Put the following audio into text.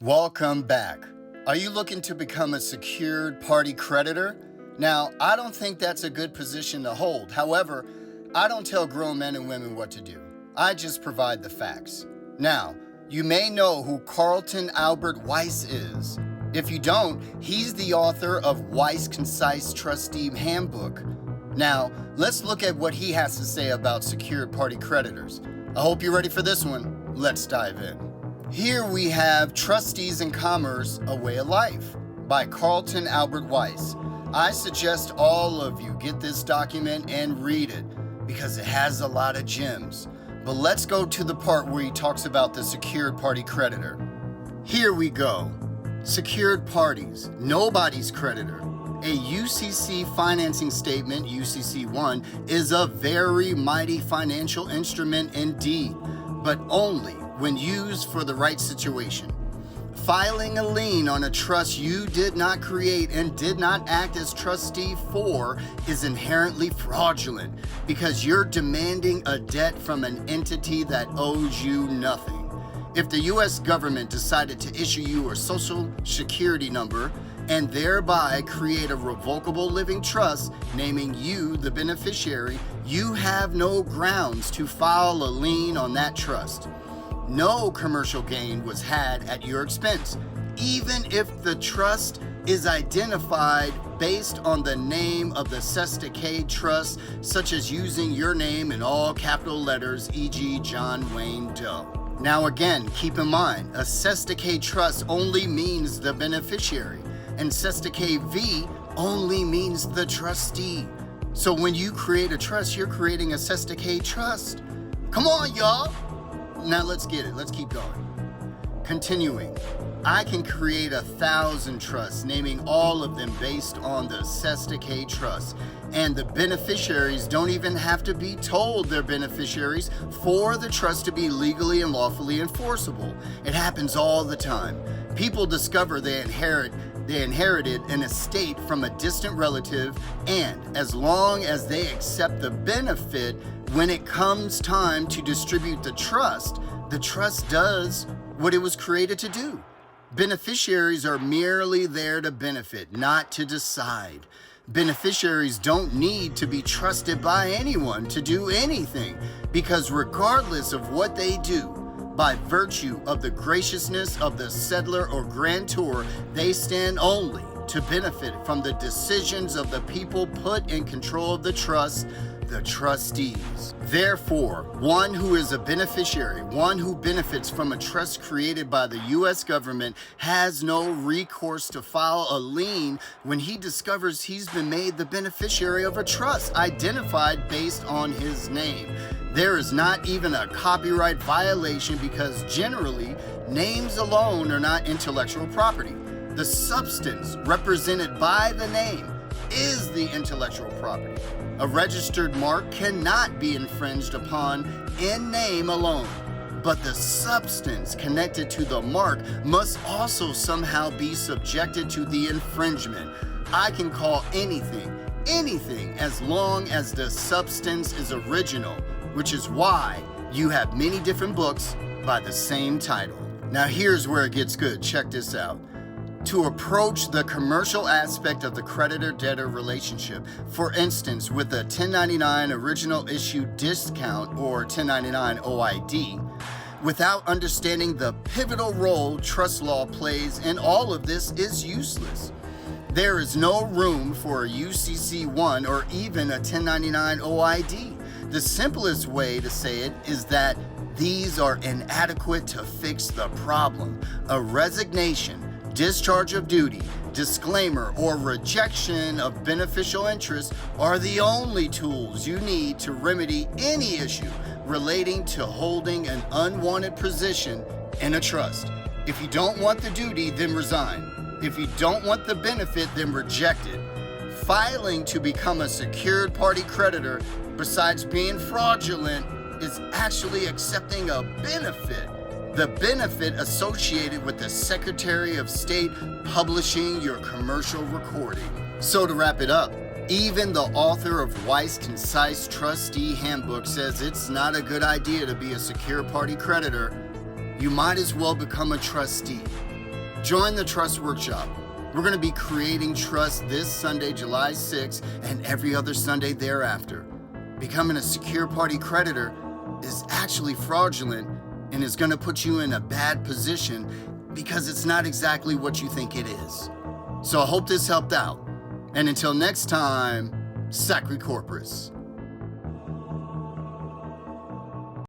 Welcome back. Are you looking to become a secured party creditor? Now, I don't think that's a good position to hold. However, I don't tell grown men and women what to do. I just provide the facts. Now, you may know who Carlton Albert Weiss is. If you don't, he's the author of Weiss Concise Trustee Handbook. Now, let's look at what he has to say about secured party creditors. I hope you're ready for this one. Let's dive in. Here we have Trustees in Commerce, A Way of Life by Carlton Albert Weiss. I suggest all of you get this document and read it because it has a lot of gems. But let's go to the part where he talks about the secured party creditor. Here we go. Secured parties, nobody's creditor. A UCC financing statement, UCC1, is a very mighty financial instrument indeed, but only when used for the right situation. Filing a lien on a trust you did not create and did not act as trustee for is inherently fraudulent because you're demanding a debt from an entity that owes you nothing. If the U.S. government decided to issue you a social security number and thereby create a revocable living trust naming you the beneficiary, you have no grounds to file a lien on that trust. No commercial gain was had at your expense, even if the trust is identified based on the name of the cestacade trust, such as using your name in all capital letters, e.g. John Wayne Doe. Now again, keep in mind, a cestacade trust only means the beneficiary, and cestacade V only means the trustee. So when you create a trust, you're creating a cestacade trust. Come on, y'all. Now let's get it. Let's keep going. Continuing. I can create 1,000 trusts, naming all of them based on the cestacade trust. And the beneficiaries don't even have to be told they're beneficiaries for the trust to be legally and lawfully enforceable. It happens all the time. People discover they inherited an estate from a distant relative, and as long as they accept the benefit, when it comes time to distribute the trust does what it was created to do. Beneficiaries are merely there to benefit, not to decide. Beneficiaries don't need to be trusted by anyone to do anything, because regardless of what they do, by virtue of the graciousness of the settlor or grantor, they stand only to benefit from the decisions of the people put in control of the trust, the trustees. Therefore, one who is a beneficiary, one who benefits from a trust created by the U.S. government, has no recourse to file a lien when he discovers he's been made the beneficiary of a trust identified based on his name. There is not even a copyright violation because generally, names alone are not intellectual property. The substance represented by the name is the intellectual property. A registered mark cannot be infringed upon in name alone, but the substance connected to the mark must also somehow be subjected to the infringement. I can call anything, as long as the substance is original, which is why you have many different books by the same title. Now here's where it gets good. Check this out. To approach the commercial aspect of the creditor-debtor relationship, for instance, with a 1099 original issue discount or 1099 OID, without understanding the pivotal role trust law plays in all of this is useless. There is no room for a UCC1 or even a 1099 OID. The simplest way to say it is that these are inadequate to fix the problem. A resignation, discharge of duty, disclaimer, or rejection of beneficial interest are the only tools you need to remedy any issue relating to holding an unwanted position in a trust. If you don't want the duty, then resign. If you don't want the benefit, then reject it. Filing to become a secured party creditor, besides being fraudulent, is actually accepting a benefit. The benefit associated with the Secretary of State publishing your commercial recording. So to wrap it up, even the author of Weiss Concise Trustee Handbook says it's not a good idea to be a secure party creditor. You might as well become a trustee. Join the Trust Workshop. We're going to be creating trust this Sunday, July 6th, and every other Sunday thereafter. Becoming a secure party creditor is actually fraudulent and is going to put you in a bad position because it's not exactly what you think it is. So I hope this helped out. And until next time, Sacred Corpus.